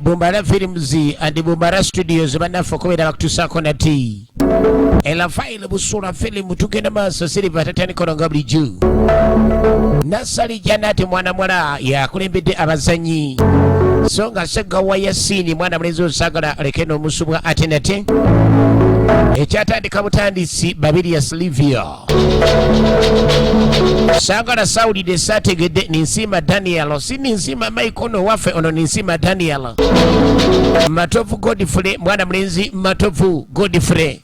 Busuulwa Films and Busuulwa Studios banafu okubera bakutusaako nati Raphael Busuulwa Film tugenda maaso Silver tatandika nga bulijjo Nasali Janati mwana mwala yakulembedde abazanyi so nga Ssegawa Yasini mwana mulenzi osagala alekeno omusubwa ate nate ekyatandika butandisi babiri ya Silvia sagala Saudi de sategedde ninsima Daniel si ninsima Maikono waffe ono ninsima Daniel Matovu Godfrey mwana mulenzi Matovu Godfrey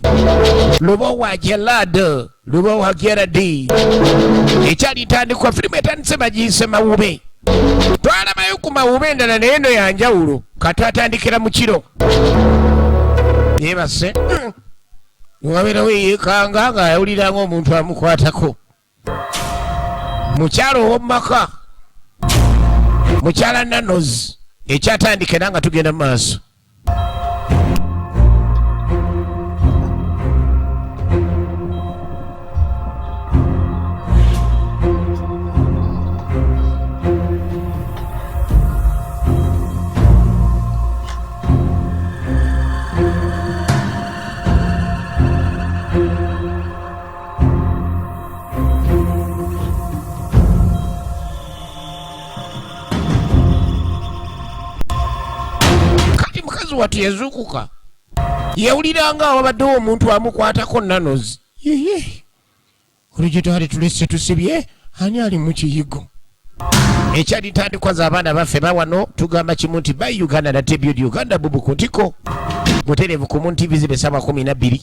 Lubo wa Gelad Lubo wa Geradi ekyali tandikwa firimu etandise bagiyise Mawube twalabayo ku Mawube endala naye eno yanjawulo katwatandikira mu kiro yebase wabera weyekanga nga yawulira ng'omuntu amukwatako mukyalo ow'omumaka mukyala Nanos ekyatandika era nga tugenda mu maaso watu yazukuka yawuliranga wabaddewo omuntu amukwatako Nanos olijitwale tulese tusibye ani ali mu kiyigo ekyali tandikwa z'abaana baffe bawano tugamba kimu nti by Uganda na Tribute Uganda bubu kuntiko muterevu ku Moon TV zibe 12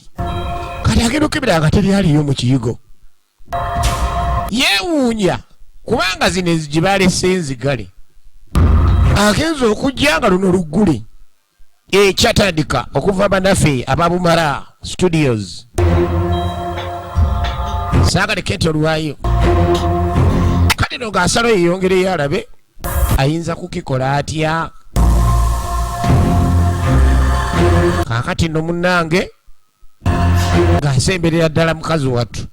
kati agenda okebera teri aliyo mu kiyigo yeewuunya kubanga zino ezigibaalese enzigale agenza okujja nga luno luggule ekyatandika okuva bannaffe aba Studios saagale Kenti olwayo kati no ng'asalo yeyongereyo alabe ayinza kukikola atya kaakati nno munnange ng'asemberera ddala mukazi wattu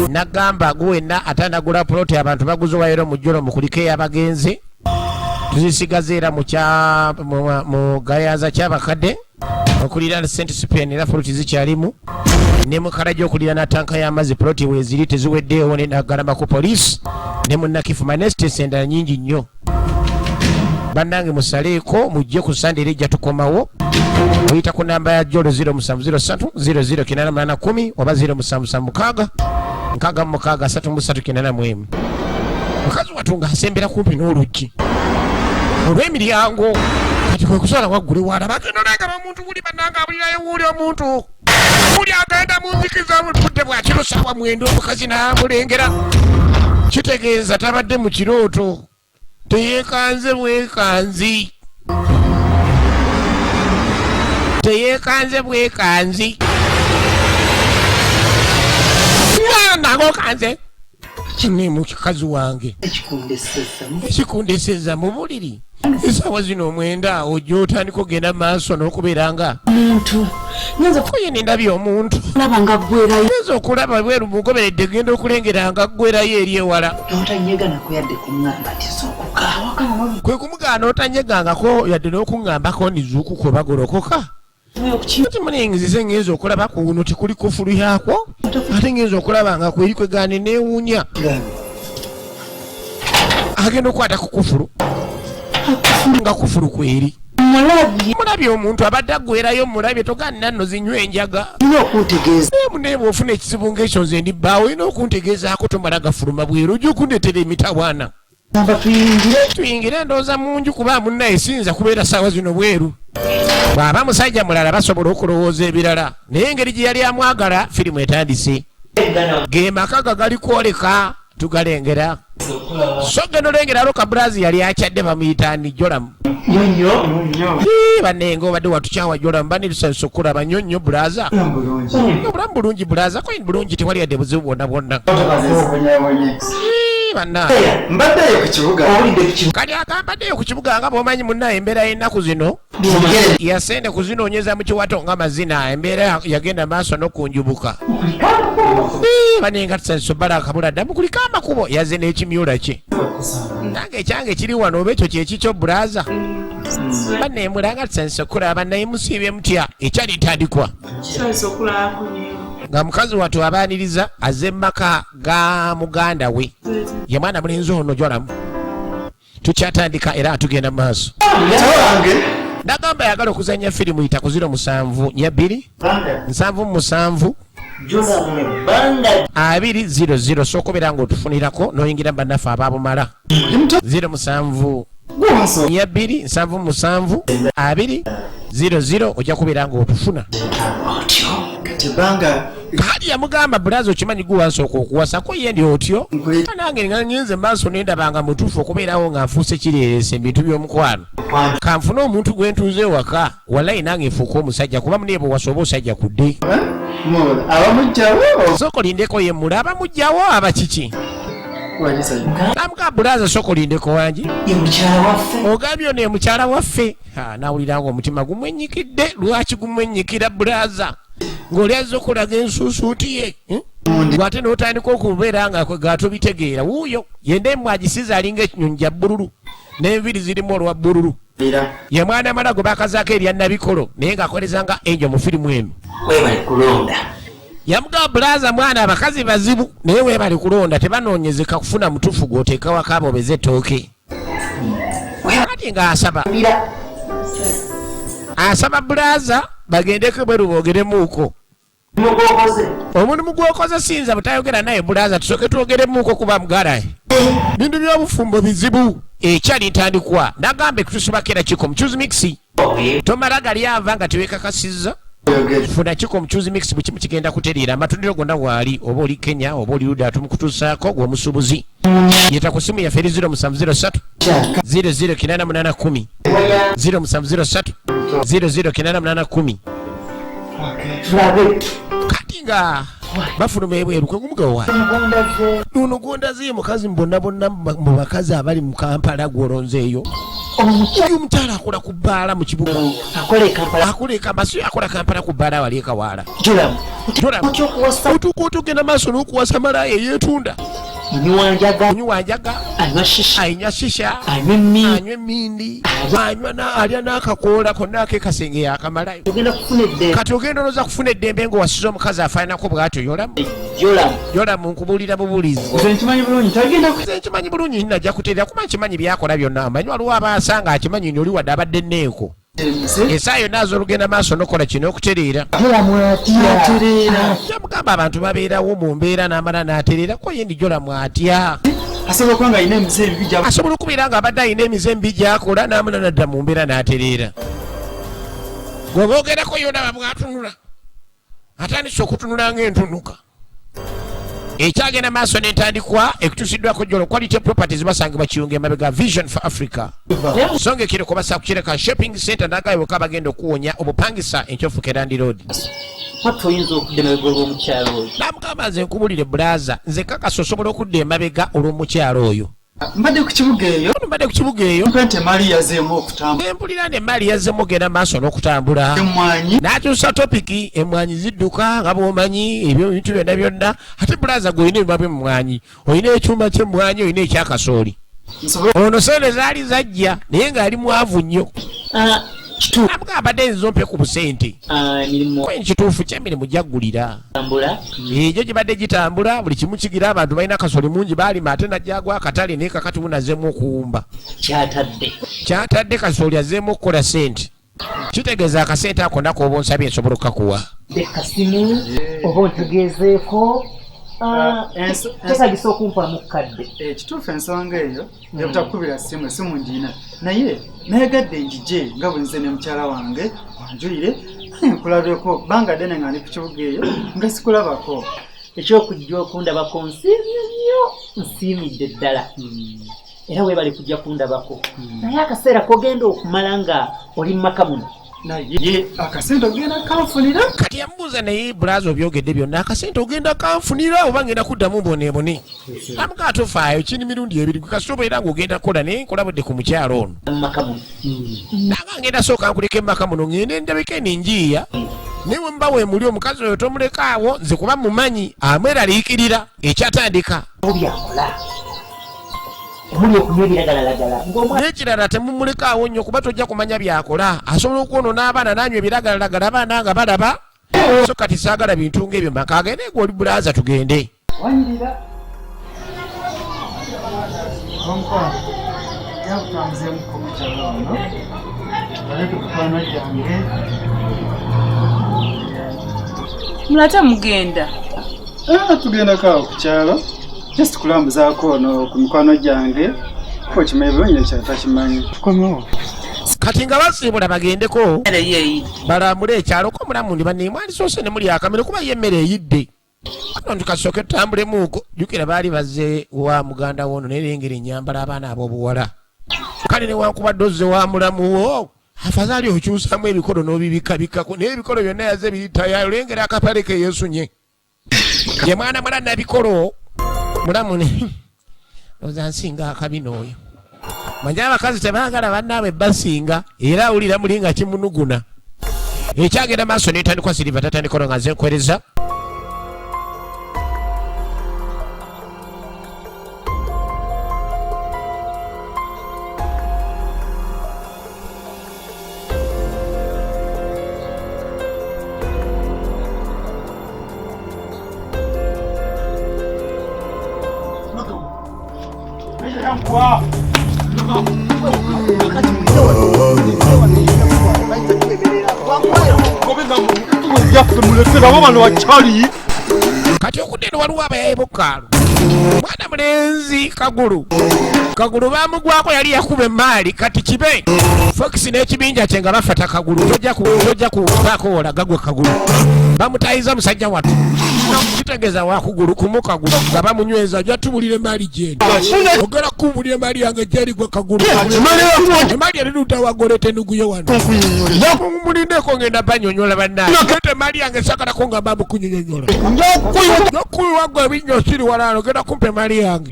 nagamba guwenna atandagula puloti abantu baguze wayero mu jjolo mukuliko ey'abagenzi tuzisigaze era mu gayaza ky'abakadde okulira St. Cyprian era fuluti zikyalimu ne mu kalaja okulira na tanka y'amazzi puloti weeziri teziweddeewo ne nagalama ku poliisi ne mu Nakifu Manestes endala nnyingi nnyo bannange musaleeko mujje ku Sande era ejja tukomawo oyita ku namba ya Jolo 0703 00 oba 0776 663 mukazi wattu ng'asembera kumpi n'oluggi olw'emiryango kati kwe kusala waggule wala bagenda olengera omuntu buli bannanga abulirayo wuuli omuntu buli agenda mu nzikiza budde bwa kiro saawa 9 omukazi n'amulengera kitegeeza tabadde mu kirooto teyeekanze bwekanzi teyeekanze bwekanzi nango kanze kine mu kikazi wange ekikundeseza mu buliri esaawa zino 9 ojja otandika ogenda maaso n'okubeeranga muntu nyenza kuyini ndabye omuntu laba nga ggwerayo nyenza okulaba bweru mugoberedde genda okulengera nga ggwerayo eri ewala otanyegana ko yadde kuŋŋamba nti zookuka kwe kumugaana otanyegangako yadde n'okuŋŋambako nizuukuko bagolokoka ati munengizize ngenza okulaba kuno tikuli kufulu yakwo ate ngenza okulaba nga kweri kwegaane neewuunya agenda okukwata ku kufulu nga kufulu kweri mulabye omuntu abadde aggwerayo mulabye togaana nno zinywa enjaga muneeba ofuna ekizibu ng'ekyo nze ndibbaawo olina okuntegeezaako tomala gafuluma bweru ojja okundeetera emitawaana tuyingire ndowooza munju kuba munnaye siyinza kubeera saawa zino bweru bw'aba musajja mulala basobola okulowooza ebirala naye engeri gye yali amwagala firimu etandise ge maka gagali kwoleka tugalengera so genda olengera Loka Brazi yali akyadde bamuyitani Jolamu bannenge obadde watukyawa Jolamu banitusanyusa okulaba nnyo nnyo Braza obulamu bulungi Braza koyini bulungi tewali yadde buzibu bwonna bwonna kali akambaddeyo ku kibuga nga bw'omanyi munnaye embeera y'ennaku zino yasende kuzinoonyeza mu kiwato nga mazina embeera yagenda maaso n'okunjubuka banenga tusanyusa obbala akabula ddamu kuliko amakubo yazze n'ekimyula kye nange ekyange kiri wano oba ekyo kyekikyo Braza banne mulanga tsanse okulaba naye musiibye mutya ekyalitandikwa nga mukazi wattu abaaniriza azze mumaka ga muganda we ye mwana mulenzi ono jolamu tukyatandika era tugenda mu maaso nagamba yagala okuzanya firimu yita ku 0722 200 sokobera nga otufunirako noyingira bannaffe ababumala 0722 ojja kubeera nga otufuna kali yamugamba bulazi okimanyi guwansooka okuwasako ye ndi otyo nange nga ngenze maaso nendabanga mutuufu okubeerawo nga nfuuse kireeresa ebintu by'omukwano kanfune omuntu gwe ntuuze ewaka wallayi nange nfuuka omusajja kuba muneebo wasoba osajja kudde sokolindeko ye mula abamugjawo abakiki namuga bulaza sokolindeko wangi ogambye ono ye mukyala waffe nawuliranga omutima gumwenyikidde lwaki gumwenyikira bulaza ng'oli azze okulaga ensuusuuti ye gwate n'otandika okubeera nga gatobitegeera wuuyo yende emwagisiza alinga ekinyonyi kya bbululu n'enviri zirimu olwa bbululu ye mwana amalago bakazaako erya nabikolo naye ng'akolezanga enjo mu firimu eno yamugamba bulaza mwana abakazi bazibu naye weebali kulonda tebanoonyezeka kufuna mutuufu gw'oteeka waka abobeza ettooke ati ng'asaba bulaza bagendeko bweru boogeremuuko omulimu gw'okoze sinza butayogera naye bulaza tusooke twogeremuuko kuba mugalaye bintu by'obufumbo bizibu ekyali ntandikwa nagamba ekutusibakera kiko muchuzi mixi tomala gali ava nga teweekakasizza funa kiko muchuzi mix bukimu kigenda kuteriira amatundiro gonna waali oba oli Kenya oba oli Luda tumukutuusaako gw'omusuubuzi yeta ku simu yaffe eri 0703 008810 0703 008810 kati nga bafuluma ebweru kwe gumugawa nuno gondaziye mukazi mbonna bonna mu bakazi abali mu Kampala gw'olonzeeyo oyo omukyala akola ku bbaala mu kibuga akola Kampala si akola Kampala ku bbaala wali ekawaala otuuka otugenda maaso n'okuwasa malaya eyeetunda onywanjaga anywa shisha anywa emmindi alya n'akakoola konna akekasenge yakamalayo kati ogenda olowooza kufuna eddembe ng'owasiza omukazi afaananako bw'atyo yolamu nkubuulira bubuulizi nkimanyi bulungi najja kuteera kuba nkimanyi byakola byonna amanyi waliwo abaasanga akimanyi ni oli wadde abadde enneeko esaawa yonna az'olugenda maaso n'okola kino okutereera yamugamba abantu babeerawo mu mbeera n'amala n'atereera ko ye ndi jolamu atya asobola okubeera nga abadde alina emize emibi gy'akola n'amala nadda mu mbeera n'atereera bw'oba ogerako yonna babwatunula atandise okutunula ng'entunuka ekyagenda maaso n'entandikwa ekutuusiddwako jolo quality properties basangibwa Kiyunga emabega Vision for Africa songa ekireko basa kukireka shopping center nagayiwoka bagenda okuwonya obupangisa enkyofu Kerandi Road namugamba nze nkubulire bulaza nze kakasa osobola okudda emabega olw'omukyalo oyo mbadde ku kibuga eyo empulira n'emmaali yazzeemu ogenda maaso n'okutambula n'akyusa topiki emmwanyi zidduka nga bw'omanyi ebyo ebintu byonna byonna ate bulaza gwe olina ebiba by'emmwanyi olina ekyuma ky'emmwanyi olina ekyakasooli ono sente zaali zajja naye ng'ali mwavu nnyo nabugamba abadde nzompe ku busente kwe nkituufu ky'emirimu gyaggulira egyo gibadde gitambula buli kimu kigira abantu balina kasoli mungi baalima ate najjagwa akatale naye kakati bunazeemu okuwumba kyatadde kasoli azeemu okukola sente kitegeeza akasente ako nako oba onsabye nsobola okukakuwa oba ontegeezeeko tekagisa okumpa mukadde ekituufu ensonga eyo ebutakubira simu ndiina naye nayegadde njije nga bwe nze ne mukyala wange wanjulire nkulabeko banga ddene nga ndi ku kibuga eyo nga sikulabako ekyokujja okundabako nsiimye nnyo nsiimidde ddala era weebale kujja kundabako naye akaseera kogenda okumala nga oli mu maka muno naye akasente ogenda kanfunira kati yamubuuza naye bulaza obyogedde byonna akasente ogenda kanfunira oba ngenda kuddamu mboneebone amuga atofaayo kini mirundi ebiri kasitoba era ng'ogenda kukola naye nkulabudde ku mukyalo ono nanga ngenda sooka nkuleka emmaka muno ngende ndabika eninjiiya newe mba weemuli omukazi oyo tomulekaawo nze kuba mumanyi amweraliikirira ekyatandika muli okunywa ebiragalalagala n'ekirala temumulekaawo nnyo kuba tojja kumanya byakola asobola okwonoona abaana nanywa ebiragalalagala abaana nga balaba so kati saagala bintu ng'ebyo maka agende gwe oli bulaaza tugende wanyirira omukwano yakutambuzeemuko mukyalo ono aleke mukwano gyange mulate mugenda tugenda kaawo ku kyalo just kulambuzaako ono ku mikwano gyange kokimanyi bwenya kyatakimanyi tukomewo kati nga basiibula bagendeko balambule ekyalo ko mulamu ndi banneemwali soose ne muli akamere kuba ye emmere eyidde ano tukasooke tutambulemuuko jjukira baali bazze wa muganda woono nerengera ennyambala abaana ab'obuwala kale newankubadde ozze wa mulamuwo afazaali okyusamu ebikolo n'obibikabikako naye ebikolo byonna yaze biyitayo olengera akapale ke yeesunye ye mwana mula nabikolo mulamu ne oza nsinga akabino oyo manya abakazi tebaagala bannaabwe basinga era awulira muli nga kimunuguna ekyagenda maaso netandikwa siriva tatandikono nga zenkwereza kati okudde waliwo abayaye bokaalu mwana mulenzi kagulu bamugwako yali yakuba emaali kati kibe fox n'ekibinja kye nga bafata kagulu tojja kubaako wolaga gwe kagulu bamutayiza musajja watu kitegeeza wakugulu kumu kagulu nga bamunyweza ajja tubulira emaali gyeni ogera kubulira emaali yange gyeri gwe kagulu emaali eriruta wagolete nuguye wano mulindeko ngenda banyonyola bannaye ete emaali yange sakalako nga bamukunyonyonyola nokkuyiwa gwe ebinnyo siri walano genda kumpa emaali yange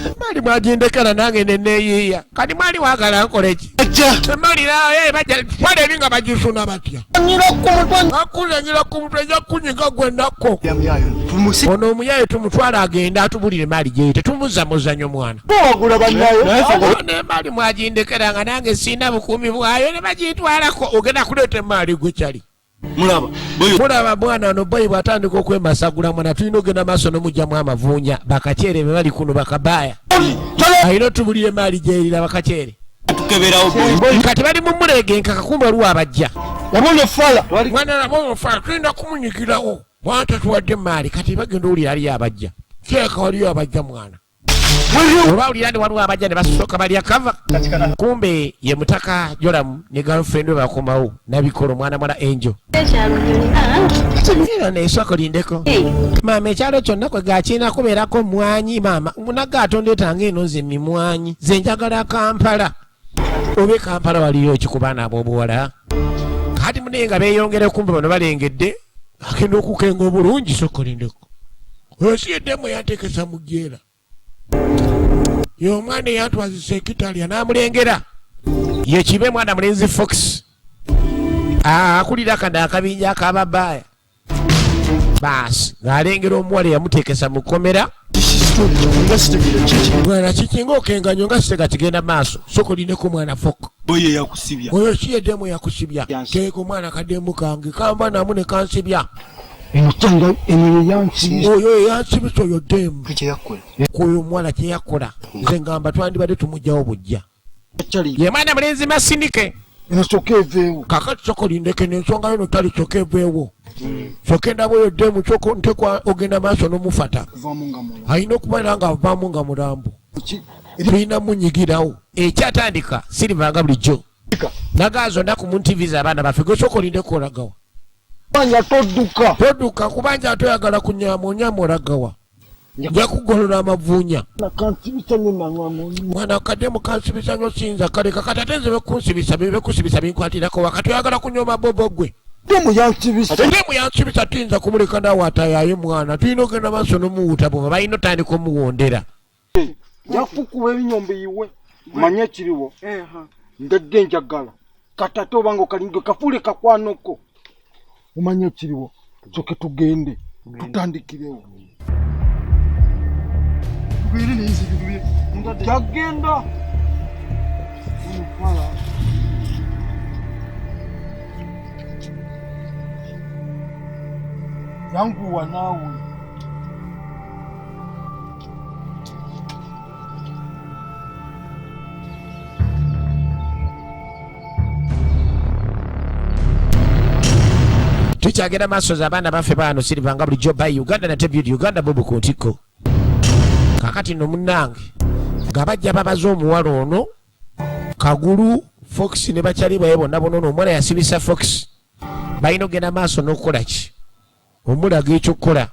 emaali mwagindekera nange neneeyiiya kati mwali wagala nkoleki emaali naye bajja eri nga bagisuna batya akunyanyira ku mutwe ejja kunyiga gwendako ono omuyaye tumutwala agenda atubulira emaali gyeyo tetumuzza muzanyo mwana n'emaali mwagindekera nga nange sina bukuumi bwayo ne bagitwalako ogenda kuleeta emaali gwe kyali mulaba bwana ono boyi bwatandika okwemasagula mwana tulina ogenda maaso n'omugjamu amavuunya bakaceere be bali kuno bakabaaya alina otubulira emaali gyerira bakaceere kati bali mumuleege nka kakumba oluwa abajja mwana nabona ofala tulina kumunyigirawo mwana tatuwadde emaali kati bagenda owulira aliyo abajja kyeka waliyo abajja mwana olwawulira ndi waliwo abajja ne basooka balya kava kumbe ye mutaka Joramu ne girlfriend we bakomawo nabikolo mwana mwana Angel era neeswako lindeko maama ekyalo kyonna kwe gakiina kubeerako mwanyi maama munaga atondeetanga eno nze mimwanyi ze njagala Kampala obe Kampala waliyo ekikubaana ab'obuwala kati munaye nga beeyongere kumbe bano balengedde agenda okukenga obulungi soko lindeko oyo si yeddemu yanteekesa mu jjeera y'omwana eyatwazisa ekitalya n'amulengera ye kibe mwana mulenzi Fox akulira kana akabinja akababaaya baasi ng'alengera omuwala eyamuteekesa mu kkomera mwana kikinga okenganyo nga sitega kigenda maaso soko lineko mwana Foko oyo si yeddemu yakusibya teeka omwana kaddemu kange kamba namu ne kansibya oyo yansibisa oyo ddemu kwoyo omuwala kyeyakola nze ngamba twandibadde tumugjawo bujja ye mwana mulenzi Masindike kakati soko lindeke n'ensonga yo notali kyokka eveewo kyokka endaba oyo ddemu kyoko ntekwa ogenda maaso n'omufata alina okubeera nga avaamu nga mulambo tulina munyigirawo ekyatandika sirivanga bulijjo nagaazo ndaku mu ntiviza abaana baffe gwe soko lindeko olagawa todduka kubanja atoyagala kunyamonyama olagawa nja kugolola amavuunya mwana kaddemu kansibisa nyo sinza kaleka katate nze bekunsibisa bekusibisa binkwatirako wakati oyagala kunyoma bobo gwe ddemu yansibisa tiyinza kumuleka naawe atayaye mwana tulina ogenda maaso n'omuwuta bweba balina otandika omuwondera yakukuba ebinyombe iwe manye ekiriwo ndedde njagala katate obanga okalinge kafuule kakwanoko umanye ekiriwo soke tugende tutandikirewo Jagenda. Yangu wanawe. Tukyagenda maaso z'abaana baffe bano Silver nga bulijjo by Uganda na TV Uganda bobu ku ntiko. Kakati nno munnange nga bajja babaza omuwala ono Kagulu Fox ne bakyali bwe bonna bono omwana yasibisa Fox. Balina ogenda maaso n'okukola ki? Omulaga ekyokukola.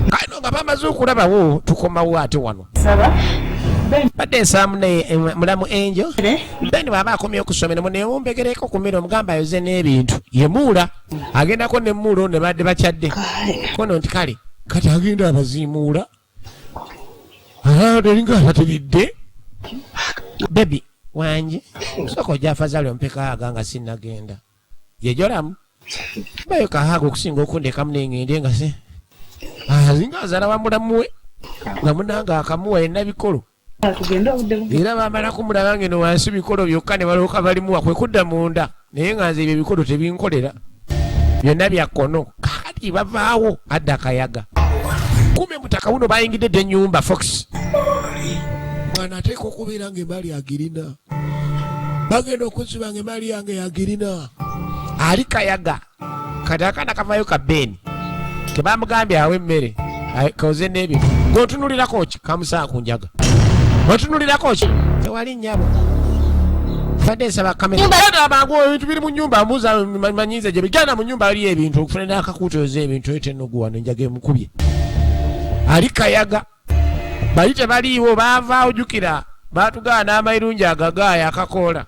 Kano nga bamaze okulabawo tukomawo ate wano. Badde nsaamu ne mulamu Angel. Beni baba akomye okusomera mu ne mumbegereko kumira omugamba ayoze n'ebintu. Yemuula agendako ne muula ne badde bakyadde. Kono nti kale kati agenda abazimuula. Linga abateridde. Baby wanje soko jafazali ompeka aganga sinnagenda. Yejoramu. Bayo kahaga okusinga okundeka munengende nga se. Zinga azala wamulamuwe. Nga munanga akamuwa yenna bikolo. Era bamala kumulaba ngeno wansi bikolo byokka ne balooka balimuwa kwe kudda munda. Naye nga nze ebyo bikolo tebinkolera. Byonna byakono. Kakati bavaawo adda akayaga. Kume mutaka wuno bayingidde ennyumba Fox. Mwana ateeka okubeera ng'emali agirina. Bagenda okusiba ng'emali yange yagirina. Ali kayaga. Kati akaana kavayo ka Beni. Kebamugambye awe emmere. Koze n'ebyo. Ng'otunulirako ki? Kamusaa ku njaga. Otunulirako ki? Tewali nnyabo. Badde nsaba kamera. Bada abangu ebintu biri mu nnyumba mbuuza manyize gye bigenda mu nnyumba ali ebintu okufuna n'akakuutoza ebintu ete n'oguwa n'enjaga emukubye. Ali kayaga. Bali tebaliiwo baava ojjukira. Baatugaa n'amayirungi agagaaya akakoola.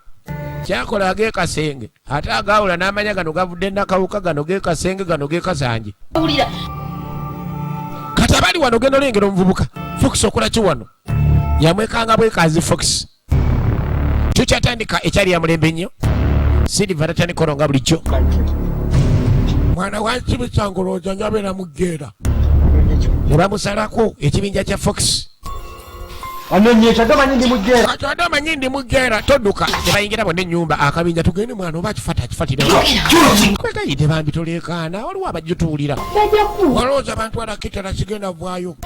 Kyakola ag'ekasenge. Ate agaawula n'amanya gano gavudde n'akawuka gano g'ekasenge gano g'ekasanje. Kati abali wano genda olengera omuvubuka. Fox okola ki wano? Yamwekanga bwekazi Fox. Tukyatandika ekyali ya mulembe nnyo. Silver tatandika olonga bulijjo. Mwana wansibisa ngolooza njabeera muggeera. Ne bamusalako ekibinja kya Fox. Anonyesha gamanyi ndi muggeera. Kati amanyi ndi muggeera todduka. Ne bayingira bonna ennyumba akabinja tugende mwana oba kifata kifatira. Kwegayite bambi toleekaana waliwo abajjutuulira. Walowooza abantu alakitala sigenda vaayo.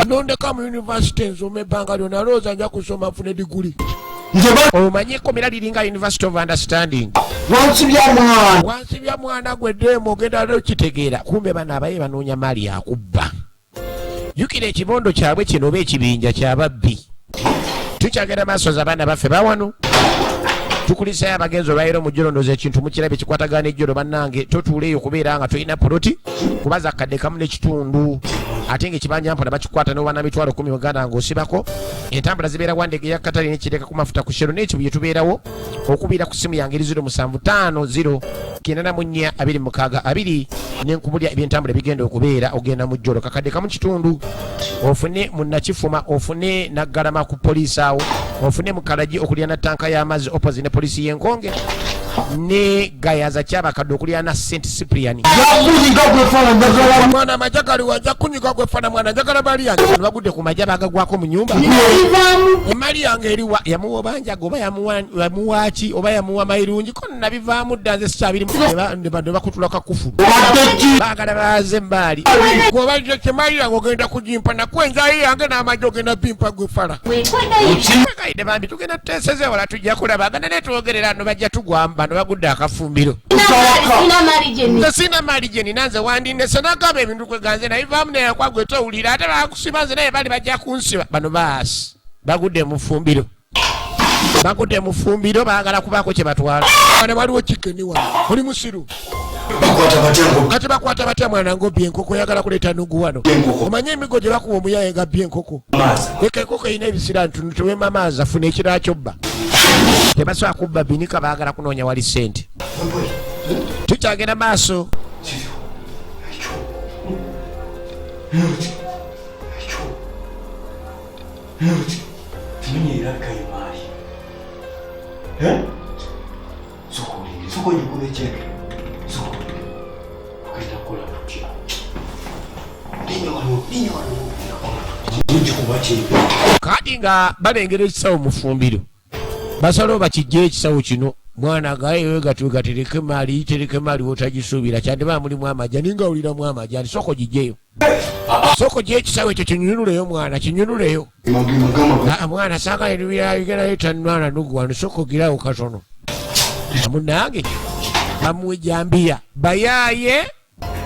Nondeka mu yunivasite nsoma ebbanga lyonna alowooza nja kusoma nfune diguli. Omanyi ekkomera liringa University of Understanding. Wansibya mwana gwe ddeemu ogenda lero kitegeera. Kumbe bano abaye banoonya maali yakubba. Jukira ekibondo kyabwe kino oba ekibinja kyababbi. Tukyagenda maaso z'abaana baffe bawano. Tukulisayo abagenzi olwaleero mu jjolo ndowooza ekintu mukirabye kikwatagana ejjolo bannange totuuleeyo okubeera nga tolina poloti kubaza akadde kamu n'ekitundu ate ng'ekibanja mpola bakikwata n'obwana mitwalo 10 Uganda ng'osibako entambula zibeera wandege ya katale n'ekireka ku mafuta ku shero n'ekyo bye tubeerawo okubiira ku simu yange 0750 n'enkubulya ebyentambula bigenda okubeera ogenda mu jjolo kakadde kamu kitundu ofune munnakifuma ofune naggalama ku poliisi awo ofune mukalagi okulya na tanka y'amazzi opposite ne polisi y'enkonge ne gayaza kyabakadde okulya na St Cyprian mwana majagali wajja kunyiga gwefana mwana njagala bali yange bagudde ku majaba agagwako mu nyumba emali yange eriwa yamuwa banjaga oba yamuwaaki oba yamuwa mayirungi ko nabivaamu dda nze sikyabiri ne bakutula kakufu baagala baze mbali goba kyemali yange ogenda kugimpa nakwenzayi yange n'amajja ogenda pimpa gwefala kakaide bambi tugenda tuteeseze wala tujja kulaba agenda netwogerera no bajja tugwamba no bagudde akafumbiro sina mali jeni nanze wandinese nagamba ebintu kweganze nayivaamu naye kwagwe towulira ate bakusiba nze naye bali bajja kunsiba bano baasi bagudde mu fumbiro baagala kubaako kye batwala wane waliwo kikeni wano oli musiru kati bakwata batya mwana ngobbi enkoko oyagala kuleeta nugu wano omanye emigo gye bakuba omuyaye nga bbi enkoko leka enkoko erina ebisira ntunu tewema maazi afuna ekirala kyobba tebasobola kubba binika baagala kunoonya wali ssente tukyagenda maaso kati nga balengera ekisawo mu ffumbiro basalawo bakijjayo ekisawo kino mwana gayeyo gatereke maali wotagisuubira kyandibaa mulimu amajani nga awuliramu amajani soko gijjeyo soko gye ekisawo ekyo kinyunuleyo mwana kinyunuleyo mwana saagaigerayo mwana nugu wano soko girawo katono munange bamuwe jambiya bayaaye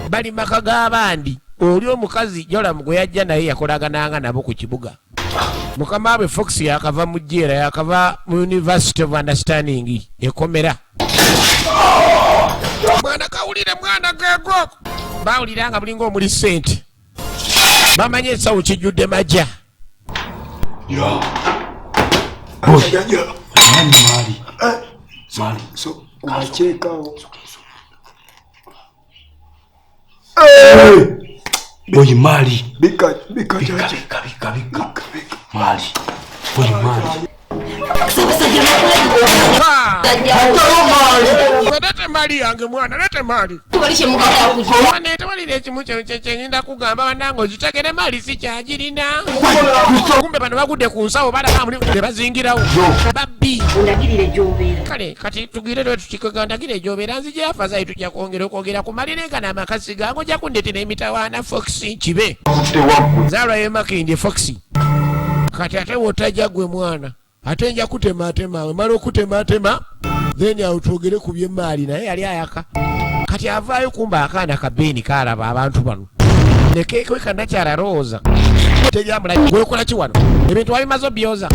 bali maka g'abandi oli omukazi jolamu gwe yajja naye yakolagananga nabo ku kibuga mukama we Fox yakava mu jjeera yakava mu University of Understanding ekomera mwana kawulire mwana geego bawuliranga bulinga omuli ssente bamanye esawo kijjudde majja Oye mali bika mali oye mali lete mali yange mwana lete mali tewalira ekimu kyenyinza kugamba banange ozitegere mali si kyagirina kumbe bano bagudde ku nsawo tebazingirawo babbi kale kati tugire tukikogandagire egyobeera nzija yafa zayi tujja kwongera kumalira engana amakasi gange ojja kundetera emitawaana Fox kibe zaalwayo makindi Fox kati ate wotajja gwe mwana ate nja kutematema wemala okutematema then awo twogere ku byemaali naye yali ayaka kati avaayo kumba akaana kabeeni kaalaba abantu bano nekekwe kanakyala rooza teryamulagwekola ki wano ebintu wabimaze obyoza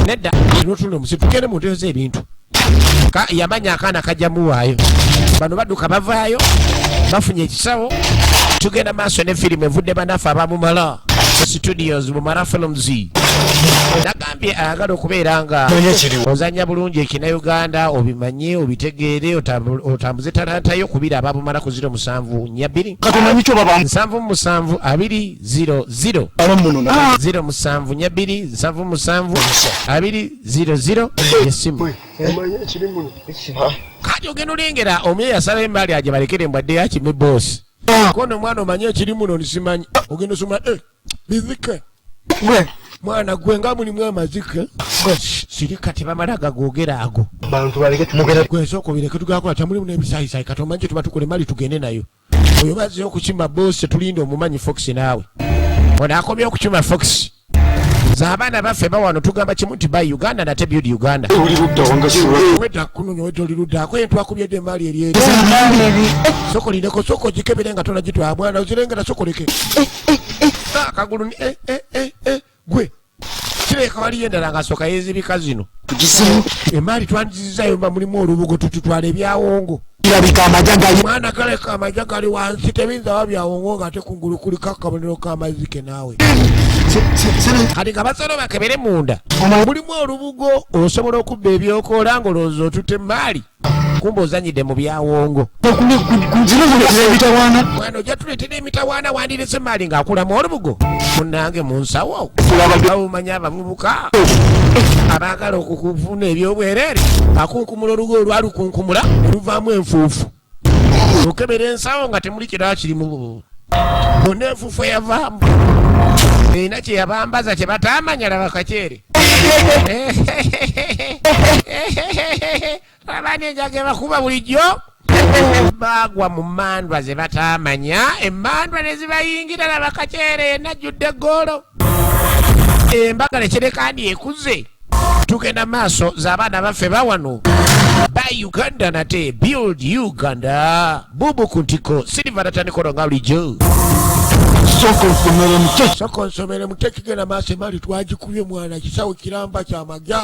nedda notunda omusi tugende munteoza ebintu yamanya akaana kajjamuwaayo bano badduka bavaayo bafunye ekisawo tugenda maaso ne firimu evudde banaffe abamumala studios Bumala Films nagambye ayagala okubeera nga ozanya bulungi ekina Uganda obimanye obitegeere otambuze talanta yo kubira ababumala ku 0742 777 200 0742 yesimu kati ogenda olengera omye yasalawo embali aje balekere mbwadde yakime bosi kono mwana omanye ekiri muno nisimanyi ogenda osoma bizike mwana gwe nga mulimu amazike siri kati bamala gagogera ago gwe soko bireke tugakola tamulimu n'ebisaayisayi kati omanye tuba tukole mali tugende nayo oyo bazze okukima bosi tulinde omumanyi Fox naawe ono akomye okukima Fox z'abaana baffe bawano tugamba kimu nti by Uganda nate build Uganda wedda kunonya wedda oliruddaako entwakubye emaali eryeri soko lindeko soko gikebere nga tonagitwala mwana ozirengera soko leke akagulu ni gwe kireka waliyo endala nga soka yezibika zino emaali twandizizayo mba mulimu olubugo tututwala ebyawongo mwana galeka amajja gali wansi tebinza wabyawongo nga ate kungulu kuliko akabonero k'amazike naawe kati nga basolo bakebere munda mulimu olubugo osobola okubba ebyokola ng'olowooza otutte emaali kumba ozanyidde mu byawongo mwana ojja tuleetera emitawaana wandirese emaali ng'akulamu olubugo munnange mu nsawo bawumanya abavubuka abaagala okukufuna ebyobwereere akunkumula olugo olwalukunkumula oluvaamu enfuufu okebera ensawo nga temuli kirala kirimu bonna enfuufu eyavaamu erina kye yabambaza kye bataamanya laba kaceere abaana enjaga ebakuba bulijjo bagwa mu mandwa ze bataamanya emmandwa ne zibayingira laba kaceere yenna ajjudde eggoolo embagala ekyerekandi ekuze tugenda maaso z'abaana baffe bawano by Uganda nate build Uganda bubu ku ntiko silver natanikola nga bulijjo Soko nsomere muteki gena maase mali twagikubye mwana kisawo kiramba kya magya.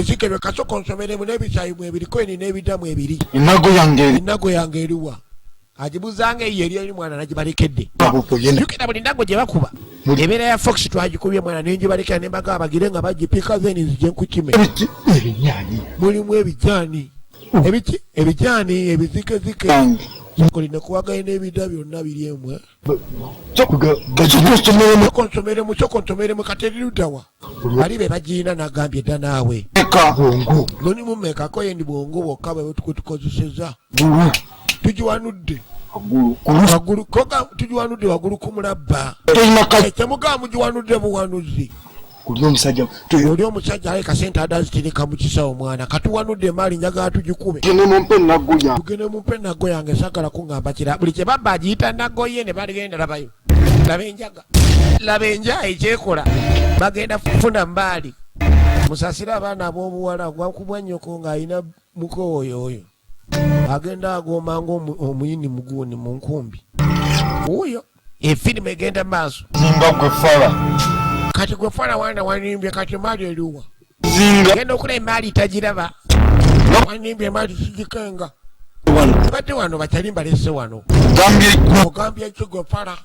Zike beka soko nsomere mu nebisayi mu ebiriko ni nebidamu ebiri. Inago yange eriwa. Ajibuzanga yeri mwana najibalekedde. Yukira buli ndago gye bakuba. Ebera ya Fox twagikubye mwana nenjibalekera nembaga abagire nga bagipika zeni zije nkukime. Mulimu ebijani. Ebijani ebizike. Kolina kuwagaye n'ebida byonna biri emwe. Soko nsomere mu katerirudawa. Ali be bagiina n'agambye dda naawe. Loni mumekako yendi bwongo bwokka bwe tukozeseza. Tugiwanudde. Waggulu koga tugiwanudde waggulu ku mulabba. Temugaa mugiwanudde buwanuzi. Oli omusajja aleka sente adazitereka mu kisawo mwana katuwanudde emali njagala tugikube. Tugende mumpe naggo yange sagala kuŋŋamba kira buli kye babba agiyita naggo ye ne bagenda labayo. Laba enja ekyekola bagenda kufuna mbaali. Musasira abaana ab'obuwala gwakubwa nnyoko ng'alina mukooyo oyo. Agenda agoma ng'omuyini muguuni mu nkumbi. Oyo efirimu egenda maaso. Kati gwe fala wana wanimbye kati mali eriwa. Genda okula emali tagiraba. Wanimbye mali sigikenga. Bate wano bakyali mbalese wano. Ogambye ki gwe fala.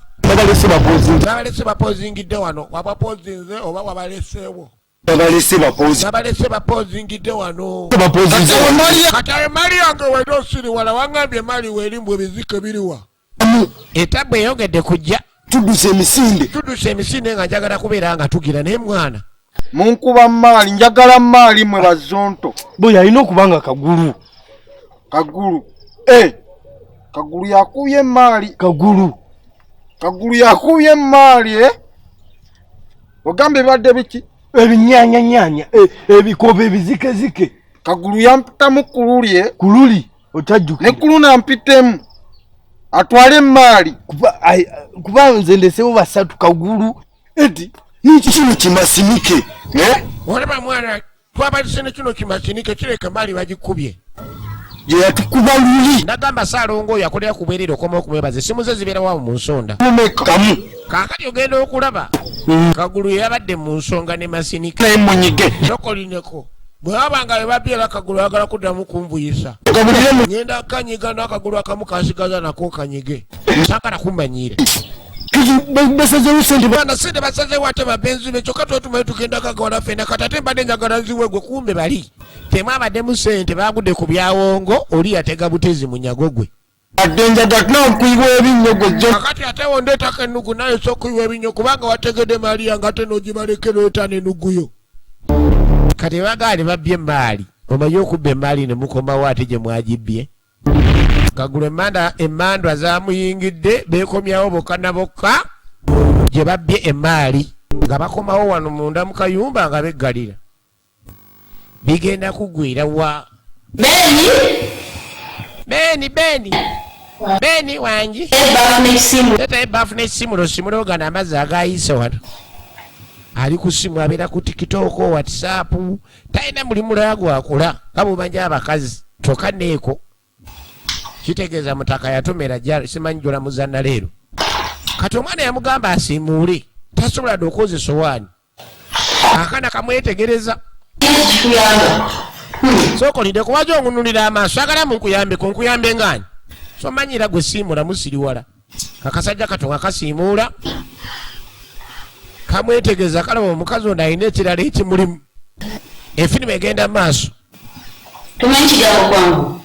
Babalese bapozingidde wano. Wabapozinze oba wabaleseewo. Babalese bapozingidde wano. Kati emali yange wena osiri wala wangambye emali werimbu ebizike biriwa. Etabwe eyongedde kujja. Tuduse emisinde nga njagala kubeera nga tugira naye mwana. Munkuba mali njagala mali mwe bazonto. Boya alina okubanga kagulu. Kagulu yakubye mali. Kagulu yakubye mali Ogambe badde biki? Ebinyanya ebikobe ebizike. Kagulu yampitamu kululi otajjuka. Ne kuluna mpitemu. Atwale mali kuba nze ndesewo basatu kagulu eti niki kino kimasinike olaba mwana twabalise kino kimasinike kireka mali bagikubye ye yatukuba luli ndagamba Saalongo yakolera kubwerera okoma okumwebaza essimu ze zibeera wamu mu nsonda kamu kaakati ogenda okulaba kagulu yabadde mu nsonga ne masinike munyige tokolineko bwe wabanga we babyera kagulu agala kuddamu kunvuyisa ngenda kanyiga n'akagulu akamu kasigaza nako kanyige sakala kumbanyire bana sente basazeewo ate babenzi be kyokka twetumayo tugenda kagawala ffena kati ate mbadde njagala nziwe gwe kumbe bali temwabaddemu sente bagudde ku byawongo oli yatega butezi munyago gwe kakati ate wondeetako ennugu naye sokuyiwa ebinyo kubanga wategedde maali yange ate n'ogibalekera etana ennuguyo kati bagaali babbye emmaali omanyi okubba emmaali ne mukomawo ate gye mwagibbye kagulu emmandwa zaamuyingidde beekomyawo bokka na bokka gye babbye emmaali nga bakomawo wano munda mu kayumba nga beggalira bigenda kugwira wa Beni wangi teta ebbafu n'essimu losimula ogana amazzi agayise wano ali ku simu abeera ku TikTok WhatsApp talina mulimu lwa gwakola nga bumanja abakazi kyokka neeko kitegeeza mutaka yatomera jjalo simanyi jola muzanna leero kati omwana yamugamba asiimuule tasobola dde okwoza essowaani akaana kamwetegereza sookolidde kubaja ongunulira amaaso agala munkuyambeko nkuyambe ngaani somanyira gwe siimula musiriwala akasajja katonga kasiimuula kamwetegereza kalaba omukazi ono alina ekirala ekimulimu efirimu egenda mu maaso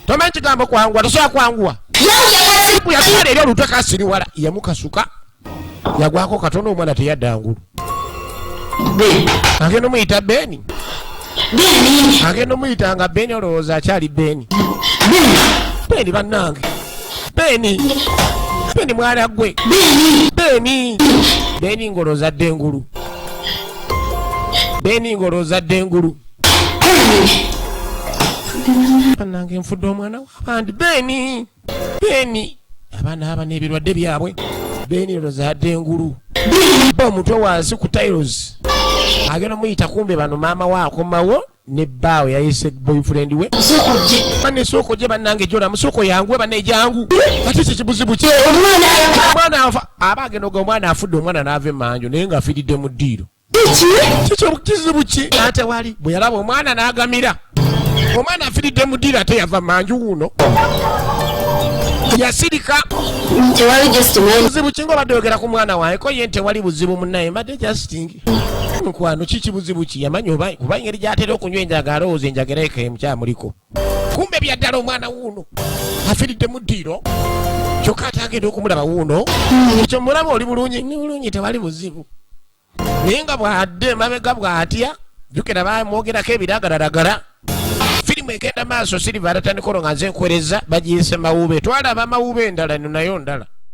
tomanyi kigambo kwanguwa tosobola kwanguwa yatwala eri olutwe kasiriwala yamukasuka yagwako katono omwana teyaddangulu agenda omuyita Beni agenda omuyitanga Beni olowooza akyali Beni bannange Beni mwana gwe Beni ngolozadde engulu bannange nfudde omwana w'abandi Beni abaana aba n'ebirwadde byabwe Beni olozadde engulu ba omutwe wansi ku tiles agenda omuyita kumbe bano maama we akomawo ne bawe yayise boyfriend we bane soko je banange jona musoko yangu bane jangu ati kibuzibu ki omwana afa abage no gomwana afudde omwana nave manjo naye nga afidde mu ddiiro kicho kizibu ki ate wali bwe yalaba omwana nagamira omwana afidde mu ddiiro ate yava manju uno yasirika tewali just buzibu kingo badogera ku mwana wae ko yente wali buzibu munaye mbadde justing nkwano kiki buzibu ki yamanyi oba kuba ngeri gyatera okunywa enjaga rose enjagera eke mukyamuliko kumbe byaddala omwana wuno afidde mu ddiiro kyokka atagenda okumulaba wuno ekyo mulaba oli bulungi tewali buzibu naye nga bwadde mabega bwatya jukira bamwogerako ebiragararagara firimu egenda maaso Silver atatandika olwo nga nze nkwereza bagiyise mawuube twalaba mawuube endala nayo ndala